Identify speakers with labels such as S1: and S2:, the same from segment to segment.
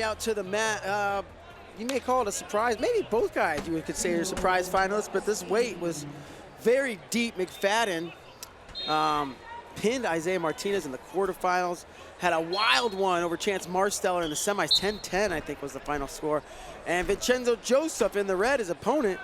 S1: way out to the mat. You may call it a surprise. Maybe both guys you could say are surprise finalists, but this weight was very deep. McFadden pinned Isaiah Martinez in the quarterfinals, had a wild one over Chance Marsteller in the semis. 10-10, I think, was the final score. And Vincenzo Joseph in the red, his opponent.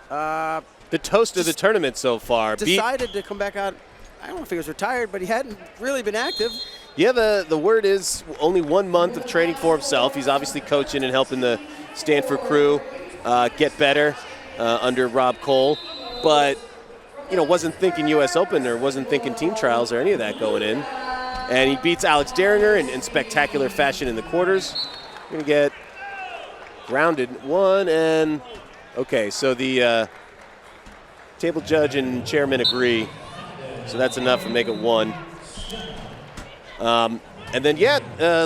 S2: The toast of the tournament so far.
S1: Decided to come back out. I don't know if he was retired, but he hadn't really been active.
S2: Yeah, the word is only 1 month of training for himself. He's obviously coaching and helping the Stanford crew get better under Rob Cole. But, you know, wasn't thinking U.S. Open or wasn't thinking team trials or any of that going in. And he beats Alex Derringer in spectacular fashion in the quarters. Going to get rounded one and, okay, so the table judge and chairman agree. So that's enough to make it one. And then, yeah,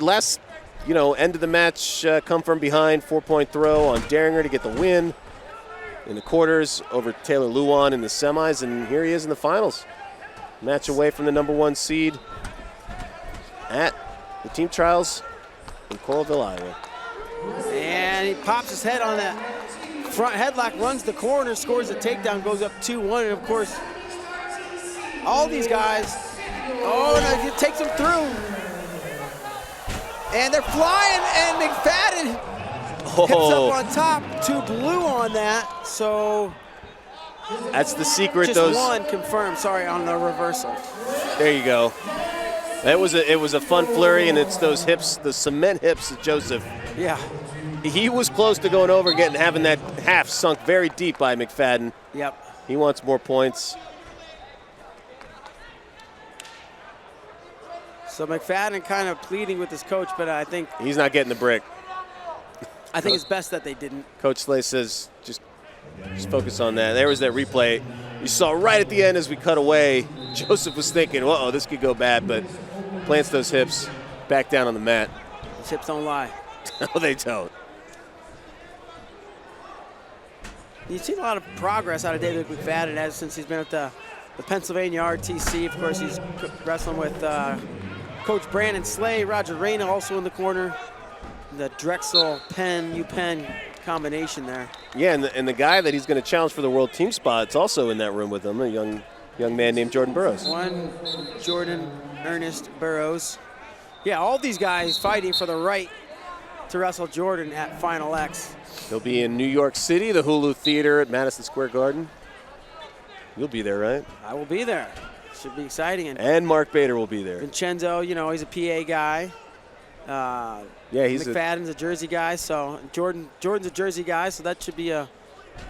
S2: last, end of the match, come from behind, 4-point throw on Derringer to get the win in the quarters over Taylor Luan in the semis, and here he is in the finals. Match away from the #1 seed at the team trials in Coralville, Iowa.
S1: And he pops his head on that front headlock, runs the corner, scores a takedown, goes up 2-1, and of course, all these guys, no, he takes them through. And they're flying, and McFadden hips up on top, 2 blue on that, so.
S2: That's the secret.
S1: Just one confirmed, sorry, on the reversal.
S2: There you go. It was a fun flurry, and it's those hips, the cement hips of Joseph.
S1: Yeah.
S2: He was close to going over, having that half sunk very deep by McFadden.
S1: Yep.
S2: He wants more points.
S1: So McFadden kind of pleading with his coach, but I think
S2: he's not getting the brick.
S1: I think it's best that they didn't.
S2: Coach Slay says just focus on that. There was that replay. You saw right at the end as we cut away, Joseph was thinking, uh-oh, this could go bad, but plants those hips back down on the mat.
S1: His hips don't lie.
S2: No, they don't.
S1: You've seen a lot of progress out of David McFadden since he's been at the Pennsylvania RTC. Of course, he's wrestling with Coach Brandon Slay, Roger Reyna also in the corner. The Drexel, UPenn combination there.
S2: Yeah, and the guy that he's going to challenge for the world team spot is also in that room with him, a young man named Jordan Burroughs.
S1: One Jordan Ernest Burroughs. Yeah, all these guys fighting for the right to wrestle Jordan at Final X.
S2: He'll be in New York City, the Hulu Theater at Madison Square Garden. You'll be there, right?
S1: I will be there. Should be exciting.
S2: And Mark Bader will be there.
S1: Vincenzo, he's a PA guy.
S2: Yeah, he's
S1: McFadden's a Jersey guy, so Jordan's a Jersey guy, so that should be a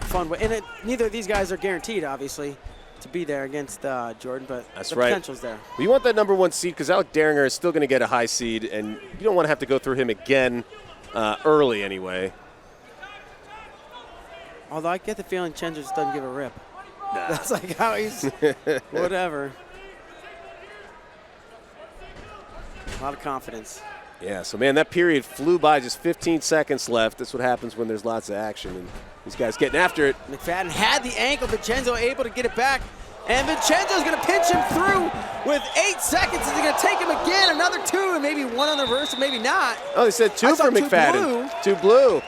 S1: fun way. And neither of these guys are guaranteed, obviously, to be there against Jordan, but
S2: that's
S1: the
S2: right.
S1: potential's there.
S2: Well, you want that #1 seed because Alec Derringer is still going to get a high seed, and you don't want to have to go through him again early anyway.
S1: Although I get the feeling Chen just doesn't give a rip.
S2: Nah.
S1: That's like how he's whatever. A lot of confidence.
S2: Yeah, so, man, that period flew by, just 15 seconds left. That's what happens when there's lots of action, and these guys getting after it.
S1: McFadden had the ankle. Vincenzo able to get it back, and Vincenzo's going to pinch him through with 8 seconds. Is he going to take him again? Another 2, and maybe one on the reverse, and maybe not.
S2: Oh, they said 2 for McFadden. 2 blue.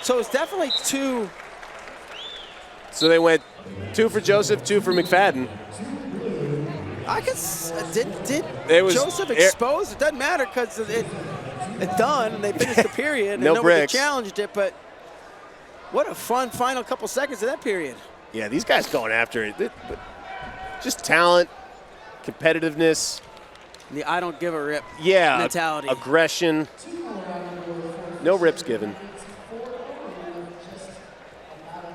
S2: So
S1: it's definitely 2.
S2: So they went 2 for Joseph, 2 for McFadden.
S1: I guess did Joseph expose? It doesn't matter because it's done. And they finished the period and nobody challenged it. But what a fun final couple seconds of that period.
S2: Yeah, these guys going after it. Just talent, competitiveness.
S1: The I don't give a rip mentality.
S2: Aggression. No rips given.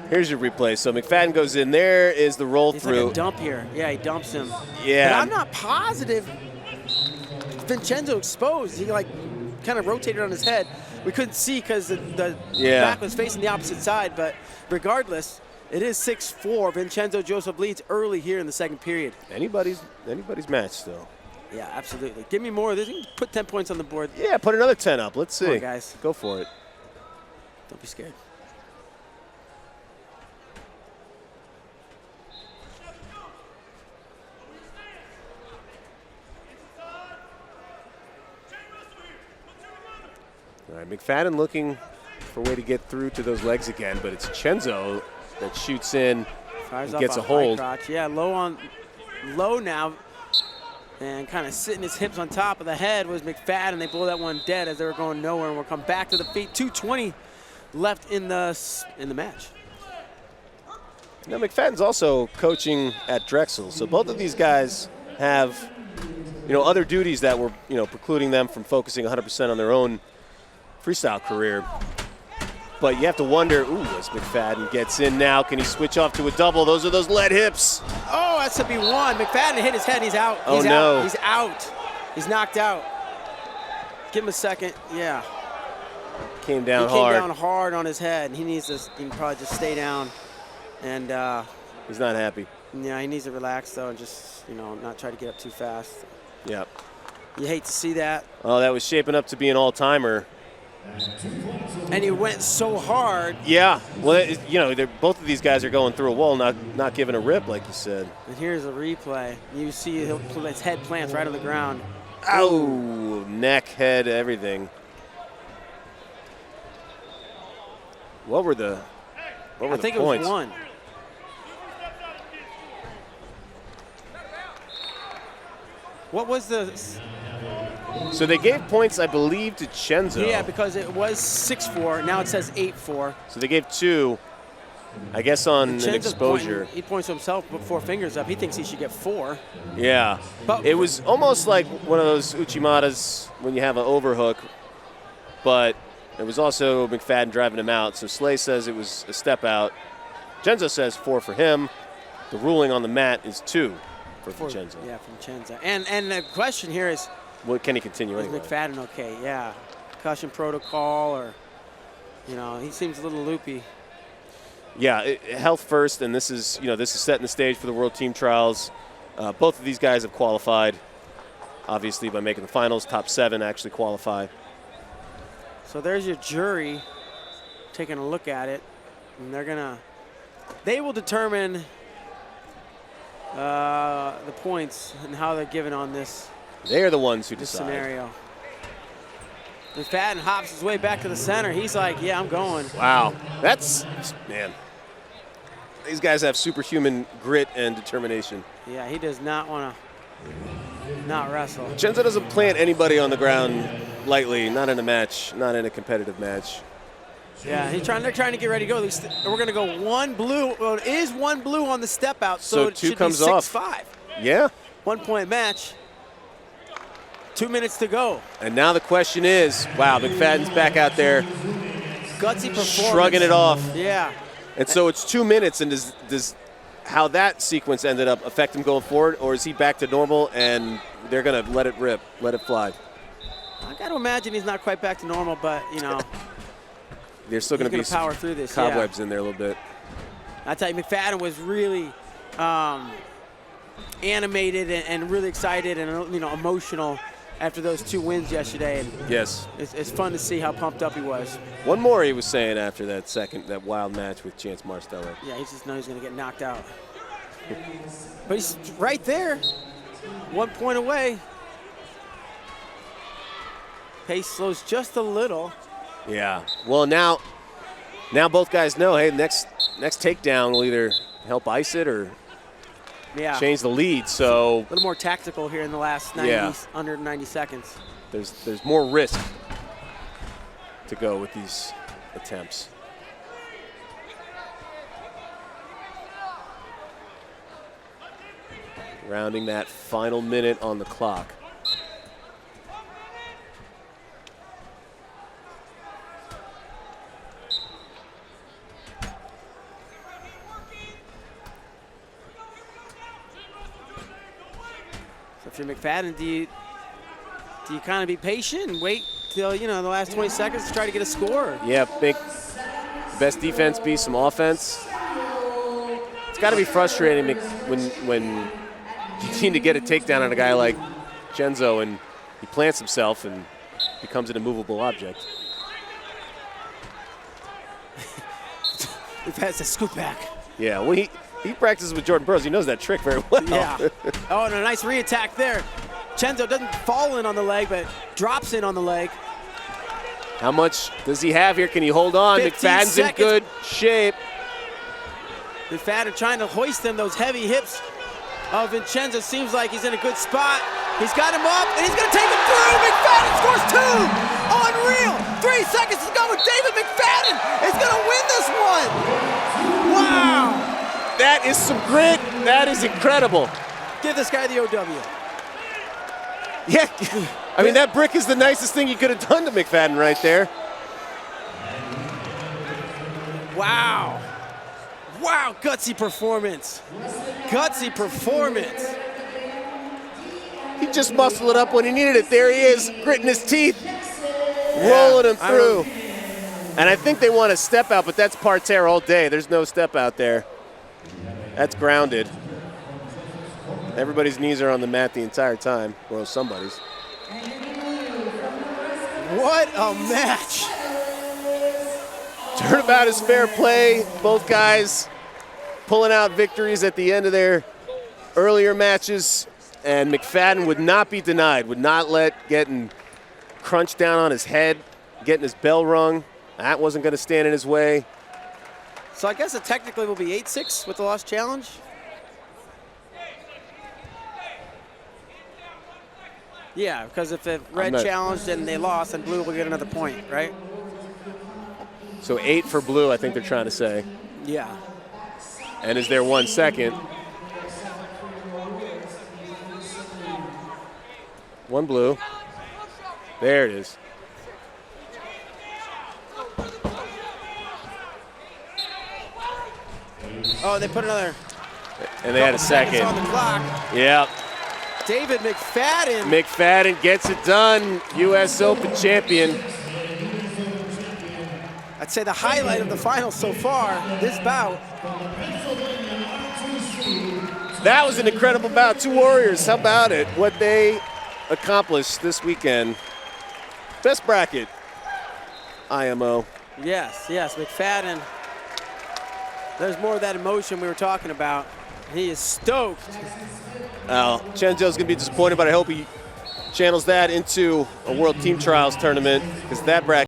S2: Here's your replay. So McFadden goes in. There is the roll through.
S1: Like a dump here. Yeah, he dumps him.
S2: Yeah.
S1: But I'm not positive Vincenzo exposed. He kind of rotated on his head. We couldn't see because the back was facing the opposite side. But regardless, it is 6-4. Vincenzo Joseph leads early here in the second period.
S2: Anybody's match still.
S1: Yeah, absolutely. Give me more of this. You can put 10 points on the board.
S2: Yeah, put another 10 up. Let's see.
S1: Come on, guys.
S2: Go for it.
S1: Don't be scared.
S2: All right, McFadden looking for a way to get through to those legs again, but it's Vincenzo that shoots in and gets a hold.
S1: Crotch. Yeah, low now, and kind of sitting his hips on top of the head was McFadden. They blow that one dead as they were going nowhere, and we'll come back to the feet. 2:20 left in the match.
S2: Now McFadden's also coaching at Drexel, so both of these guys have, other duties that were, precluding them from focusing 100% on their own freestyle career. But you have to wonder, as McFadden gets in now, can he switch off to a double? Those are those lead hips.
S1: Oh, that's to be one. McFadden hit his head. He's out.
S2: He's out.
S1: He's out. He's knocked out. Give him a second. Yeah.
S2: Came down
S1: hard.
S2: He
S1: came down hard on his head. He needs to. He can probably just stay down. And
S2: he's not happy.
S1: Yeah, he needs to relax though, and just not try to get up too fast.
S2: Yep.
S1: You hate to see that.
S2: Oh, that was shaping up to be an all-timer.
S1: And he went so hard.
S2: Yeah. Well, both of these guys are going through a wall, not giving a rip, like you said.
S1: And here's a replay. You see his head plants right on the ground.
S2: Ow! Neck, head, everything. What were the points?
S1: I think it was one. What was the?
S2: So they gave points, I believe, to Vincenzo.
S1: Yeah, because it was 6-4. Now it says 8-4.
S2: So they gave 2, I guess, on an exposure.
S1: He points to himself, put 4 fingers up. He thinks he should get 4.
S2: Yeah. But it was almost like one of those Uchimatas when you have an overhook, but it was also McFadden driving him out. So Slay says it was a step out. Vincenzo says 4 for him. The ruling on the mat is 2 for Vincenzo.
S1: Yeah, for Vincenzo. And the question here is,
S2: what can he continue
S1: is
S2: anyway?
S1: McFadden okay? Yeah. Concussion protocol, or, he seems a little loopy.
S2: Yeah, health first, and this is setting the stage for the World Team Trials. Both of these guys have qualified, obviously, by making the finals. Top 7 actually qualify.
S1: So there's your jury taking a look at it, and they will determine the points and how they're given on this.
S2: They are the ones who decide.
S1: Scenario. McFadden hops his way back to the center. He's like, yeah, I'm going.
S2: Wow. Man. These guys have superhuman grit and determination.
S1: Yeah, he does not want to not wrestle.
S2: Vincenzo doesn't plant anybody on the ground lightly, not in a match, not in a competitive match.
S1: Yeah, they're trying to get ready to go. We're going to go 1 blue. Well, it is 1 blue on the step out, so it
S2: 2
S1: should
S2: comes
S1: be 6-5.
S2: off. Yeah.
S1: 1-point match. 2 minutes to go.
S2: And now the question is, wow, McFadden's back out there.
S1: Gutsy performance.
S2: Shrugging it off.
S1: Yeah.
S2: And so it's 2 minutes, and does how that sequence ended up affect him going forward, or is he back to normal and they're going to let it rip, let it fly?
S1: I got to imagine he's not quite back to normal, but,
S2: there's still going to be
S1: power through this,
S2: cobwebs in there a little bit.
S1: I tell you, McFadden was really animated and really excited and emotional after those 2 wins yesterday. And
S2: yes.
S1: It's fun to see how pumped up he was.
S2: One more he was saying after that wild match with Chance Marsteller.
S1: Yeah, he just knows he's going to get knocked out. But he's right there, 1 point away. Pace slows just a little.
S2: Yeah. Well, now both guys know, hey, next takedown will either help ice it or change the lead. So
S1: a little more tactical here in the last under 90 seconds.
S2: There's more risk to go with these attempts. Rounding that final minute on the clock.
S1: So if you're McFadden, do you kind of be patient and wait till the last 20 seconds to try to get a score?
S2: Yeah, make best defense be some offense. It's got to be frustrating when you need to get a takedown on a guy like Vincenzo and he plants himself and becomes an immovable object.
S1: That's a scoop back.
S2: Yeah, well, he practices with Jordan Burroughs. He knows that trick very well.
S1: Yeah. Oh, and a nice re-attack there. Vincenzo doesn't fall in on the leg, but drops in on the leg.
S2: How much does he have here? Can he hold on? McFadden's in good shape.
S1: McFadden trying to hoist him, those heavy hips of Vincenzo. Seems like he's in a good spot. He's got him up, and he's going to take him through. McFadden scores 2. Unreal. 3 seconds to go, and David McFadden is going to win this one. Wow.
S2: That is some grit. That is incredible.
S1: Give this guy the OW.
S2: Yeah. I mean, that brick is the nicest thing you could have done to McFadden right there.
S1: Wow. Wow, gutsy performance. Gutsy performance.
S2: He just muscled it up when he needed it. There he is, gritting his teeth, rolling him through. And I think they want a step out, but that's parterre all day. There's no step out there. That's grounded. Everybody's knees are on the mat the entire time. Well, somebody's.
S1: What a match.
S2: Turnabout is fair play. Both guys pulling out victories at the end of their earlier matches. And McFadden would not be denied, would not let getting crunched down on his head, getting his bell rung. That wasn't going to stand in his way.
S1: So I guess it technically will be 8-6 with the lost challenge. Yeah, because if it red challenged and they lost, then blue will get another point, right?
S2: So 8 for blue, I think they're trying to say.
S1: Yeah.
S2: And is there 1 second? 1 blue. There it is.
S1: Oh, they put another.
S2: And they had a second.
S1: On the clock.
S2: Yep.
S1: David McFadden.
S2: McFadden gets it done. U.S. Open champion.
S1: I'd say the highlight of the final so far, this bout.
S2: That was an incredible bout. 2 warriors. How about it? What they accomplished this weekend. Best bracket. IMO.
S1: Yes, yes, McFadden. There's more of that emotion we were talking about. He is stoked.
S2: Vincenzo's going to be disappointed, but I hope he channels that into a World Team Trials tournament because that bracket